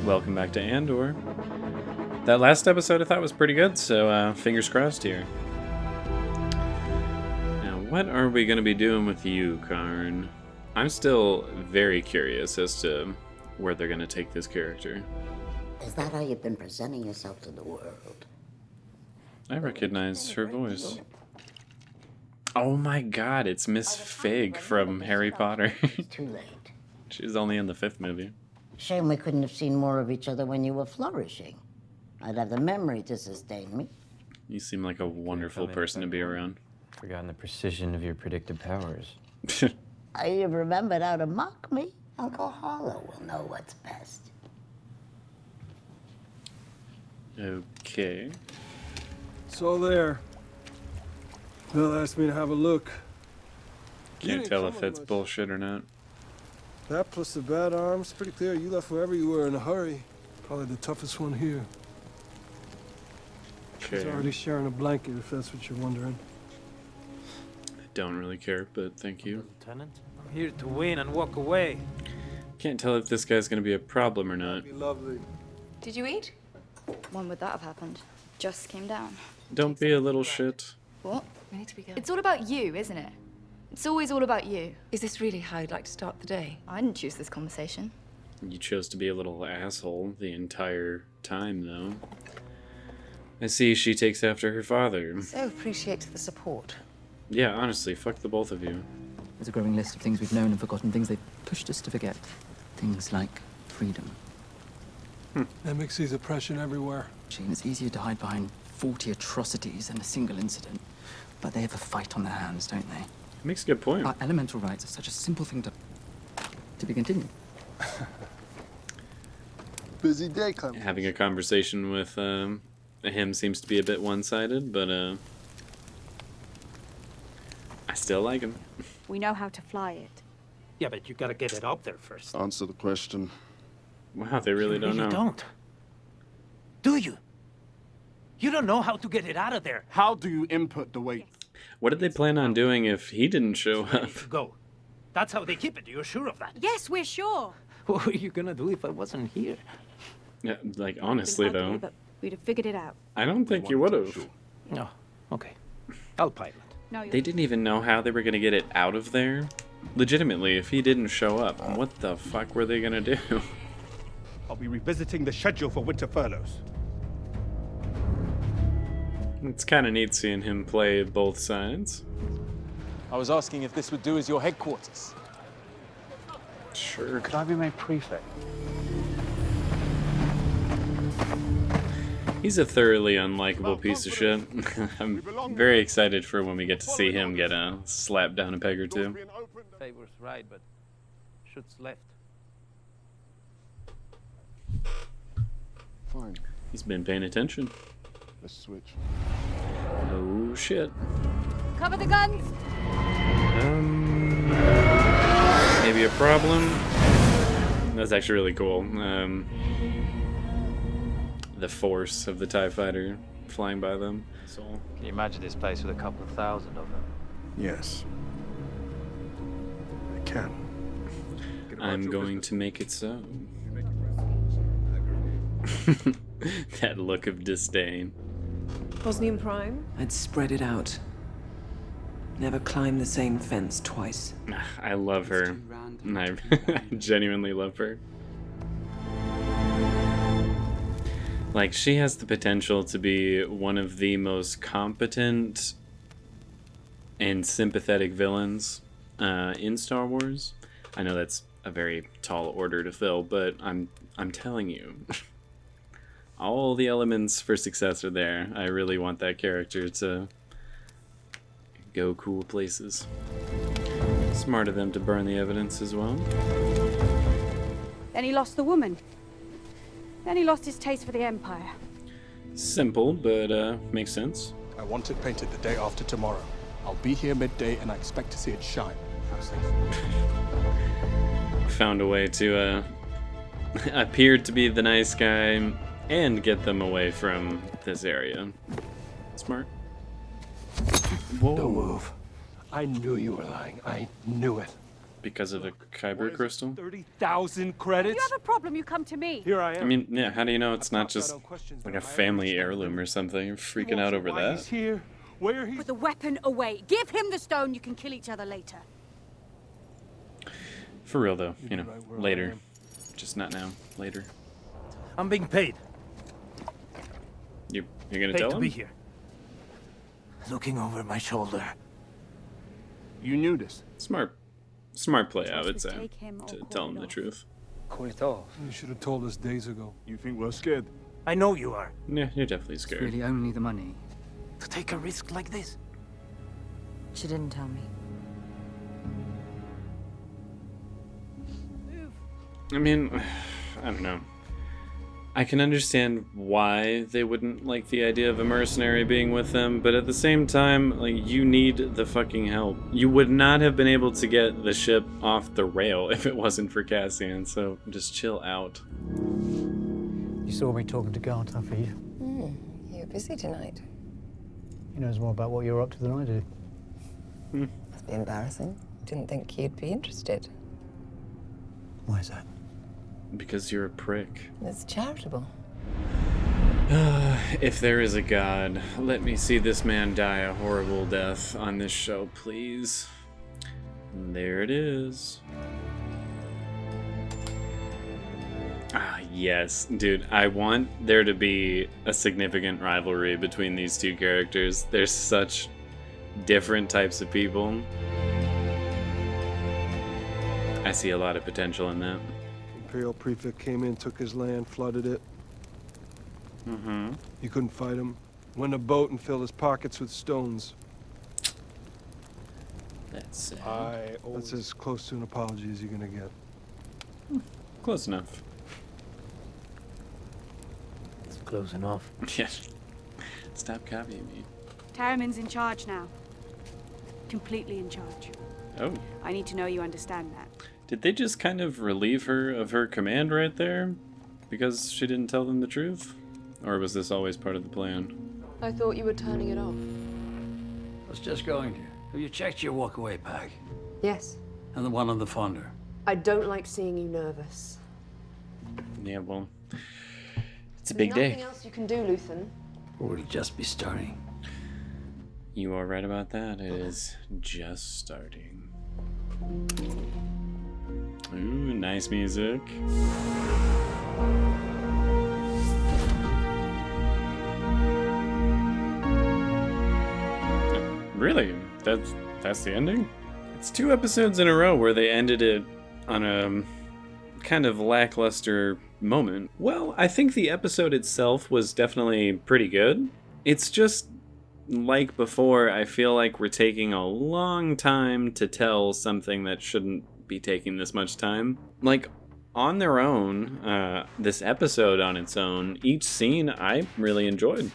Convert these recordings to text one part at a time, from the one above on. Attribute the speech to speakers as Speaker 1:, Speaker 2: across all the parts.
Speaker 1: Welcome back to Andor. That last episode I thought was pretty good, so fingers crossed here. Now, what are we going to be doing with you, Karn? I'm still very curious as to where they're going to take this character.
Speaker 2: Is that how you've been presenting yourself to the world?
Speaker 1: I recognize her voice. Oh my god, it's Miss Fig from Harry Potter.
Speaker 2: Too late.
Speaker 1: She's only in the 5th movie.
Speaker 2: Shame we couldn't have seen more of each other when you were flourishing. I'd have the memory to sustain me.
Speaker 1: You seem like a wonderful person to be around.
Speaker 3: Forgotten the precision of your predictive powers.
Speaker 2: You've remembered how to mock me? Uncle Harlow will know what's best.
Speaker 1: Okay.
Speaker 4: It's all there. Bill asked me to have a look.
Speaker 1: Can't tell if that's bullshit or not.
Speaker 4: That plus the bad arms, pretty clear you left wherever you were in a hurry. Probably the toughest one here.
Speaker 1: Okay.
Speaker 4: He's already sharing a blanket, if that's what you're wondering.
Speaker 1: I don't really care, but thank you.
Speaker 3: Lieutenant, I'm here to win and walk away.
Speaker 1: Can't tell if this guy's gonna be a problem or not.
Speaker 4: That'd be lovely.
Speaker 5: Did you eat? When would that have happened? Just came down.
Speaker 1: Don't be a little shit.
Speaker 5: What?
Speaker 6: We need to be going.
Speaker 5: It's all about you, isn't it? It's always all about you.
Speaker 6: Is this really how you'd like to start the day?
Speaker 5: I didn't choose this conversation.
Speaker 1: You chose to be a little asshole the entire time, though. I see she takes after her father.
Speaker 6: So appreciate the support.
Speaker 1: Yeah, honestly, fuck the both of you.
Speaker 7: There's a growing list of things we've known and forgotten, things they've pushed us to forget. Things like freedom.
Speaker 4: Emmett sees oppression everywhere.
Speaker 7: And it's easier to hide behind 40 atrocities than a single incident. But they have a fight on their hands, don't they?
Speaker 1: Makes a good point.
Speaker 7: Our elemental rights are such a simple thing to be continued.
Speaker 4: Busy day, Clement.
Speaker 1: Having a conversation with him seems to be a bit one-sided, but I still like him.
Speaker 8: We know how to fly it.
Speaker 3: Yeah, but you gotta get it up there first.
Speaker 9: Answer the question.
Speaker 1: Wow, they really don't know.
Speaker 3: You don't. Do you? You don't know how to get it out of there.
Speaker 9: How do you input the weight?
Speaker 1: What did they plan on doing if he didn't show up?
Speaker 3: Go. That's how they keep it. You're sure of that?
Speaker 8: Yes, we're sure.
Speaker 3: What were you gonna do if I wasn't here?
Speaker 1: Yeah, like, honestly,
Speaker 8: Been ugly,
Speaker 1: though,
Speaker 8: but we'd have figured it out.
Speaker 1: I don't think you would have.
Speaker 3: No. Okay. I'll pilot.
Speaker 8: No, you're
Speaker 1: They didn't even know how they were going to get it out of there. Legitimately, if he didn't show up, what the fuck were they going to do?
Speaker 10: I'll be revisiting the schedule for winter furloughs.
Speaker 1: It's kind of neat seeing him play both sides.
Speaker 11: I was asking if this would do as your headquarters.
Speaker 1: Sure.
Speaker 11: Could I be made prefect?
Speaker 1: He's a thoroughly unlikable piece of shit. I'm very excited for when we get to see him get slapped down a peg or two.
Speaker 3: Favors right, but shoots left.
Speaker 9: Fine.
Speaker 1: He's been paying attention.
Speaker 9: Let's switch.
Speaker 1: Oh shit.
Speaker 8: Cover the guns.
Speaker 1: Maybe a problem. That's actually really cool. The force of the TIE fighter flying by them. So,
Speaker 3: Can you imagine this place with a couple of thousand of them?
Speaker 4: Yes. I can.
Speaker 1: I'm going to make it so. That look of disdain.
Speaker 6: Bosnian Prime? I'd spread it out. Never climb the same fence twice.
Speaker 1: I love her. And I genuinely love her. Like, she has the potential to be one of the most competent and sympathetic villains in Star Wars. I know that's a very tall order to fill, but I'm telling you, all the elements for success are there. I really want that character to go cool places. Smart of them to burn the evidence as well.
Speaker 8: Then he lost the woman. Then he lost his taste for the Empire.
Speaker 1: Simple, but makes sense.
Speaker 10: I want it painted the day after tomorrow. I'll be here midday and I expect to see it shine.
Speaker 1: Found a way to appear to be the nice guy and get them away from this area. Smart. Whoa.
Speaker 4: Don't move. I knew you were lying. I knew it.
Speaker 1: Because of a kyber crystal?
Speaker 3: 30,000 credits?
Speaker 8: If you have a problem, you come to me.
Speaker 3: Here I am.
Speaker 1: I mean, yeah, how do you know it's not just like a family heirloom or something? You're freaking out over
Speaker 3: Why
Speaker 1: that?
Speaker 3: he's here, where he's...
Speaker 8: Put the weapon away. Give him the stone. You can kill each other later.
Speaker 1: For real, though, you know, later. Just not now. Later.
Speaker 3: I'm being paid.
Speaker 1: You're gonna
Speaker 3: Paid
Speaker 1: tell
Speaker 3: to
Speaker 1: him?
Speaker 3: be here. Looking over my shoulder.
Speaker 9: You knew this.
Speaker 1: Smart play, I would say,
Speaker 8: take him or
Speaker 1: to
Speaker 8: call
Speaker 1: tell him
Speaker 8: it
Speaker 1: the
Speaker 8: off.
Speaker 1: truth.
Speaker 3: Call it off.
Speaker 4: You should have told us days ago.
Speaker 9: You think we're scared?
Speaker 3: I know you are.
Speaker 1: Yeah, you're definitely
Speaker 7: It's
Speaker 1: scared.
Speaker 7: really only the money.
Speaker 3: To take a risk like this?
Speaker 5: She didn't tell me.
Speaker 1: I mean, I don't know. I can understand why they wouldn't like the idea of a mercenary being with them, but at the same time, like, you need the fucking help. You would not have been able to get the ship off the rail if it wasn't for Cassian, so just chill out.
Speaker 12: You saw me talking to Garth, Huffy.
Speaker 6: You're busy tonight.
Speaker 12: He knows more about what you're up to than I do.
Speaker 6: Must be embarrassing. Didn't think you'd be interested.
Speaker 12: Why is that?
Speaker 1: Because you're a prick.
Speaker 6: It's charitable.
Speaker 1: If there is a god, let me see this man die a horrible death on this show, please. And there it is. Ah, yes. Dude, I want there to be a significant rivalry between these two characters. They're such different types of people. I see a lot of potential in that.
Speaker 4: Imperial prefect came in, took his land, flooded it. You couldn't fight him. Went in a boat and filled his pockets with stones.
Speaker 1: That's sad.
Speaker 4: That's as close to an apology as you're gonna get.
Speaker 1: Close enough.
Speaker 3: It's close enough.
Speaker 1: Yeah. Stop copying me.
Speaker 8: Taramin's in charge now. Completely in charge.
Speaker 1: Oh.
Speaker 8: I need to know you understand that.
Speaker 1: Did they just kind of relieve her of her command right there? Because she didn't tell them the truth? Or was this always part of the plan?
Speaker 6: I thought you were turning it off.
Speaker 13: I was just going to. Have you checked your walk-away pack?
Speaker 6: Yes.
Speaker 13: And the one on the fonder?
Speaker 6: I don't like seeing you nervous.
Speaker 1: Yeah, well, it's a big day.
Speaker 6: Nothing else you can do, Luthen.
Speaker 13: Or it'll just be starting.
Speaker 1: You are right about that. It is just starting. Ooh, nice music. Really? That's the ending? It's 2 episodes in a row where they ended it on a kind of lackluster moment. Well, I think the episode itself was definitely pretty good. It's just like before, I feel like we're taking a long time to tell something that shouldn't be taking this much time. Like, on their own, this episode on its own, each scene I really enjoyed.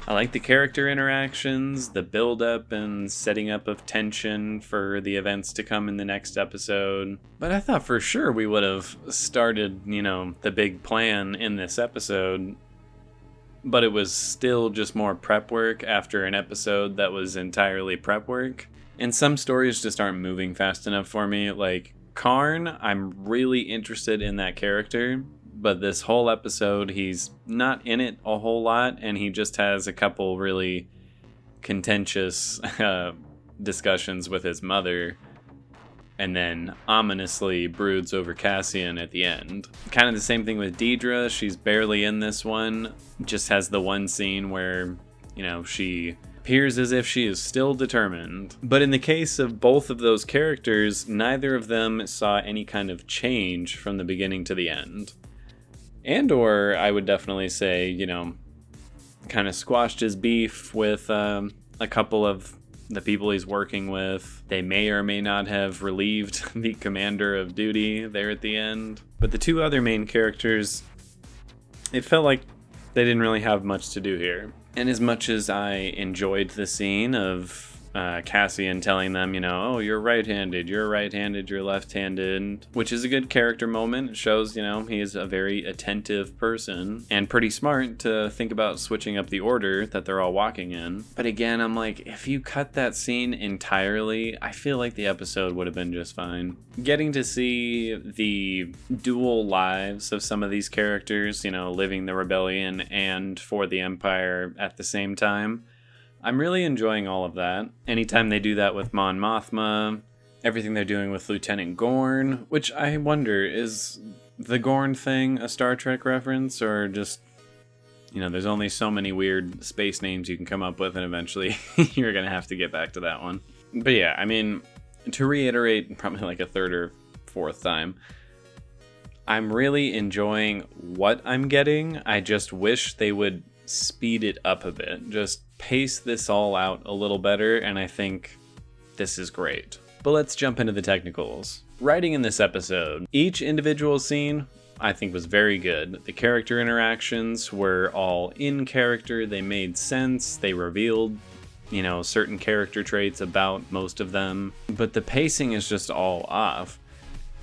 Speaker 1: I like the character interactions, the build-up and setting up of tension for the events to come in the next episode. But I thought for sure we would have started, the big plan in this episode. But it was still just more prep work after an episode that was entirely prep work. And some stories just aren't moving fast enough for me. Like, Karn, I'm really interested in that character, but this whole episode, he's not in it a whole lot, and he just has a couple really contentious discussions with his mother, and then ominously broods over Cassian at the end. Kind of the same thing with Deidre. She's barely in this one, just has the one scene where, she appears as if she is still determined. But in the case of both of those characters, neither of them saw any kind of change from the beginning to the end. Andor, I would definitely say, kind of squashed his beef with a couple of the people he's working with. They may or may not have relieved the commander of duty there at the end. But the 2 other main characters, it felt like they didn't really have much to do here. And as much as I enjoyed the scene of Cassian telling them, oh, you're right-handed, you're right-handed, you're left-handed, which is a good character moment. It shows, he is a very attentive person and pretty smart to think about switching up the order that they're all walking in. But again, I'm like, if you cut that scene entirely, I feel like the episode would have been just fine. Getting to see the dual lives of some of these characters, living the rebellion and for the Empire at the same time, I'm really enjoying all of that. Anytime they do that with Mon Mothma, everything they're doing with Lieutenant Gorn, which I wonder, is the Gorn thing a Star Trek reference, or just, there's only so many weird space names you can come up with, and eventually you're going to have to get back to that one. But yeah, I mean, to reiterate probably like a third or fourth time, I'm really enjoying what I'm getting. I just wish they would speed it up a bit. Just pace this all out a little better, and I think this is great. But let's jump into the technicals. Writing in this episode, each individual scene I think was very good. The character interactions were all in character, they made sense, they revealed, certain character traits about most of them, but the pacing is just all off.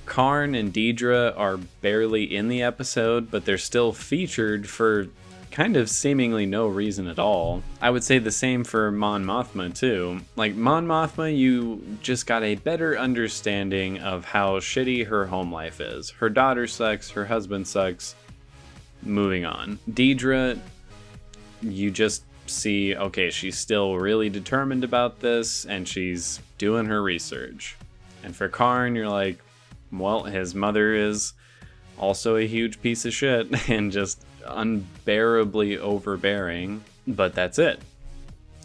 Speaker 1: Karn and Deidre are barely in the episode, but they're still featured for kind of seemingly no reason at all. I would say the same for Mon Mothma too. Like, Mon Mothma, you just got a better understanding of how shitty her home life is. Her daughter sucks, her husband sucks. Moving on. Deidre, you just see, okay, she's still really determined about this, and she's doing her research. And for Karn, you're like, well, his mother is also a huge piece of shit and just unbearably overbearing, but that's it.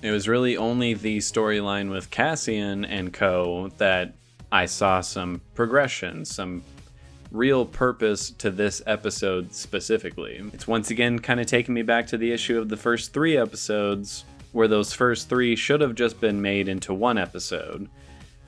Speaker 1: It was really only the storyline with Cassian and co that I saw some progression, some real purpose to this episode specifically. It's once again kind of taking me back to the issue of the first 3 episodes, where those first 3 should have just been made into one episode.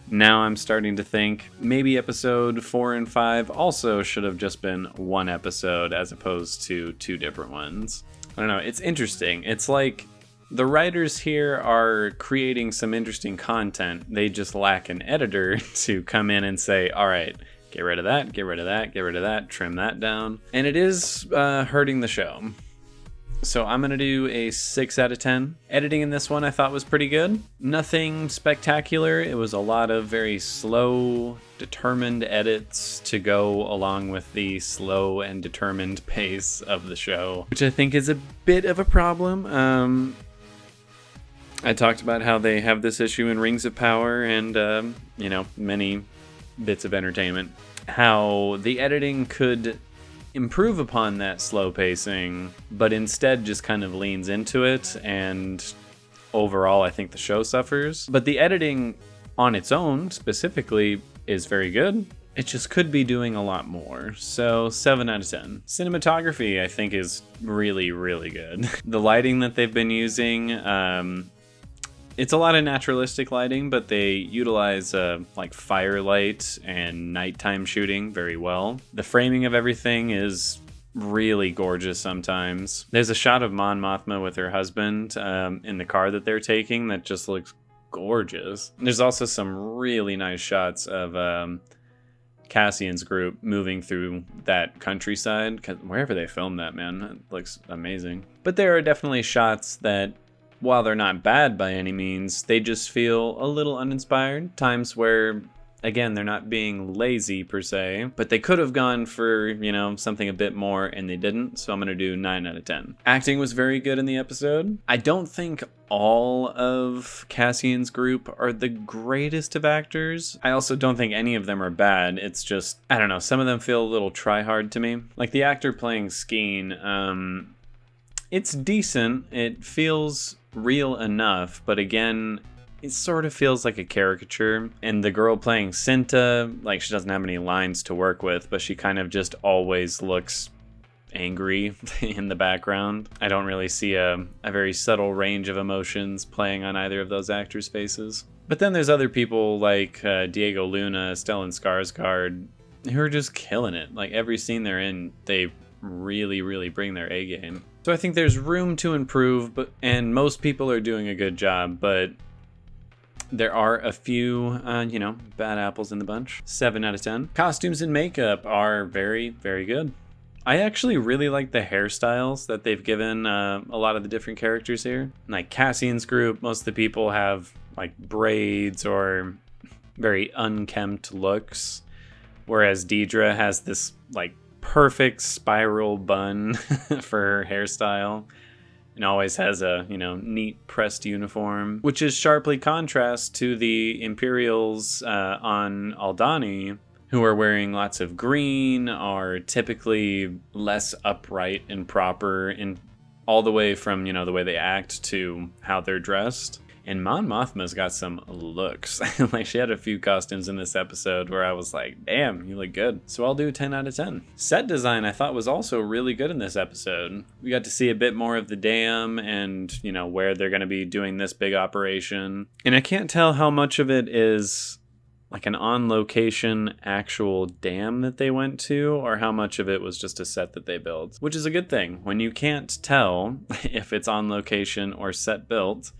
Speaker 1: Now I'm starting to think maybe episode 4 and 5 also should have just been one episode as opposed to 2 different ones. I don't know, it's interesting. It's like the writers here are creating some interesting content. They just lack an editor to come in and say, all right, get rid of that, get rid of that, get rid of that, trim that down. And it is hurting the show. So I'm going to do a 6 out of 10. Editing in this one I thought was pretty good. Nothing spectacular. It was a lot of very slow, determined edits to go along with the slow and determined pace of the show, which I think is a bit of a problem. I talked about how they have this issue in Rings of Power and, many bits of entertainment. How the editing could improve upon that slow pacing, but instead just kind of leans into it, and overall I think the show suffers. But the editing on its own specifically is very good. It just could be doing a lot more. So 7 out of 10. Cinematography I think is really, really good. The lighting that they've been using, it's a lot of naturalistic lighting, but they utilize like firelight and nighttime shooting very well. The framing of everything is really gorgeous sometimes. There's a shot of Mon Mothma with her husband in the car that they're taking that just looks gorgeous. There's also some really nice shots of Cassian's group moving through that countryside. 'Cause wherever they filmed that, man, it looks amazing. But there are definitely shots that, while they're not bad by any means, they just feel a little uninspired. Times where, again, they're not being lazy per se, but they could have gone for, something a bit more, and they didn't, so I'm going to do 9 out of 10. Acting was very good in the episode. I don't think all of Cassian's group are the greatest of actors. I also don't think any of them are bad. It's just, I don't know, some of them feel a little try-hard to me. Like the actor playing Skeen, it's decent. It feels real enough, but again, it sort of feels like a caricature. And the girl playing Cinta, like, she doesn't have any lines to work with, but she kind of just always looks angry in the background. I don't really see a very subtle range of emotions playing on either of those actors' faces. But then there's other people like Diego Luna, Stellan Skarsgård, who are just killing it. Like, every scene they're in, they really, really bring their A game. So I think there's room to improve, and most people are doing a good job, but There are a few, bad apples in the bunch. 7 out of 10. Costumes and makeup are very, very good. I actually really like the hairstyles that they've given a lot of the different characters here. Like Cassian's group, most of the people have like braids or very unkempt looks, whereas Deidre has this like perfect spiral bun for her hairstyle and always has a, neat pressed uniform, which is sharply contrast to the Imperials on Aldhani, who are wearing lots of green, are typically less upright and proper in all the way from, the way they act to how they're dressed. And Mon Mothma's got some looks. Like, she had a few costumes in this episode where I was like, damn, you look good. So I'll do 10 out of 10. Set design I thought was also really good in this episode. We got to see a bit more of the dam and, where they're going to be doing this big operation. And I can't tell how much of it is like an on-location actual dam that they went to, or how much of it was just a set that they built, which is a good thing. When you can't tell if it's on location or set built,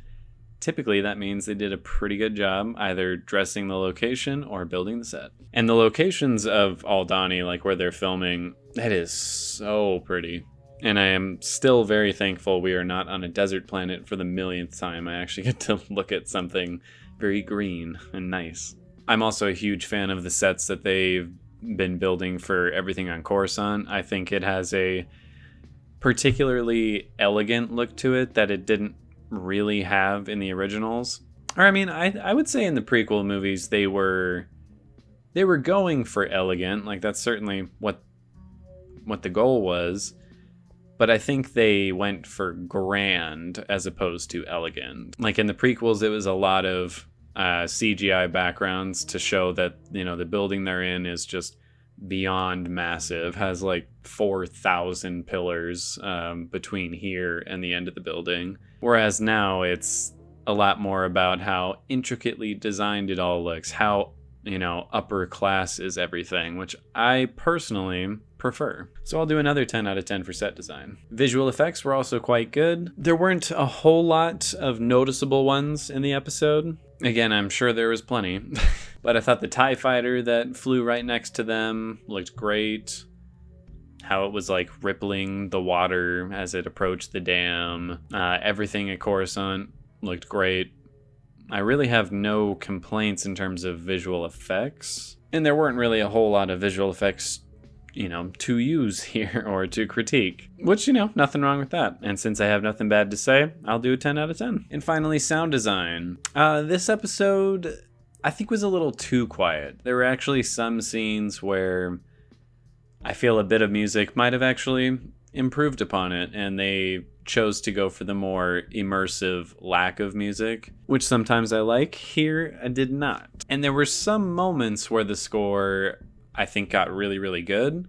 Speaker 1: typically that means they did a pretty good job either dressing the location or building the set. And the locations of Aldhani, like where they're filming, that is so pretty. And I am still very thankful we are not on a desert planet for the millionth time. I actually get to look at something very green and nice. I'm also a huge fan of the sets that they've been building for everything on Coruscant. I think it has a particularly elegant look to it that it didn't really have in the originals. Or I would say in the prequel movies they were going for elegant. Like, that's certainly what the goal was. But I think they went for grand as opposed to elegant. Like in the prequels, it was a lot of CGI backgrounds to show that, the building they're in is just beyond massive, has like 4,000 pillars between here and the end of the building. Whereas now it's a lot more about how intricately designed it all looks, how, upper class is everything, which I personally prefer. So I'll do another 10 out of 10 for set design. Visual effects were also quite good. There weren't a whole lot of noticeable ones in the episode. Again, I'm sure there was plenty, but I thought the TIE fighter that flew right next to them looked great. How it was like rippling the water as it approached the dam. Everything at Coruscant looked great. I really have no complaints in terms of visual effects. And there weren't really a whole lot of visual effects, to use here or to critique. Which, nothing wrong with that. And since I have nothing bad to say, I'll do a 10 out of 10. And finally, sound design. This episode, I think, was a little too quiet. There were actually some scenes where I feel a bit of music might have actually improved upon it, and they chose to go for the more immersive lack of music, which sometimes I like. Here, I did not. And there were some moments where the score, I think, got really, really good.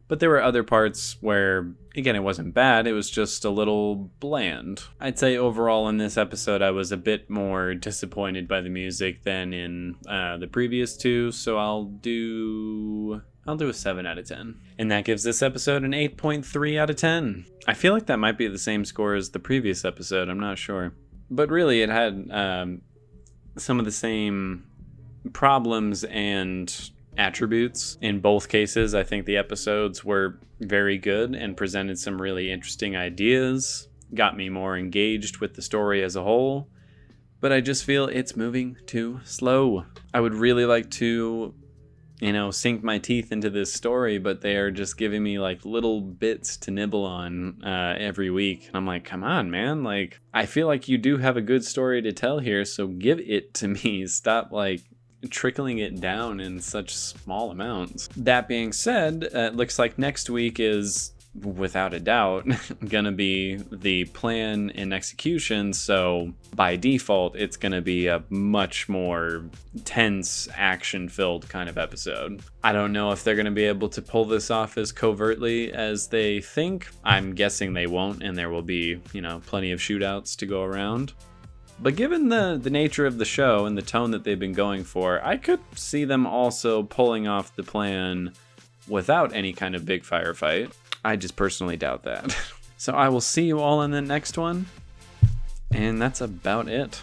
Speaker 1: But there were other parts where, again, it wasn't bad. It was just a little bland. I'd say overall in this episode, I was a bit more disappointed by the music than in the previous two. So I'll do a 7 out of 10. And that gives this episode an 8.3 out of 10. I feel like that might be the same score as the previous episode. I'm not sure. But really, it had some of the same problems and attributes. In both cases, I think the episodes were very good and presented some really interesting ideas, got me more engaged with the story as a whole, but I just feel it's moving too slow. I would really like to, sink my teeth into this story, but they are just giving me like little bits to nibble on every week. And I'm like, come on, man. Like, I feel like you do have a good story to tell here, so give it to me. Stop like trickling it down in such small amounts. That being said, it looks like next week is, without a doubt, gonna be the plan and execution. So by default, it's gonna be a much more tense, action-filled kind of episode. I don't know if they're gonna be able to pull this off as covertly as they think. I'm guessing they won't, and there will be, plenty of shootouts to go around. But given the nature of the show and the tone that they've been going for, I could see them also pulling off the plan without any kind of big firefight. I just personally doubt that. So I will see you all in the next one. And that's about it.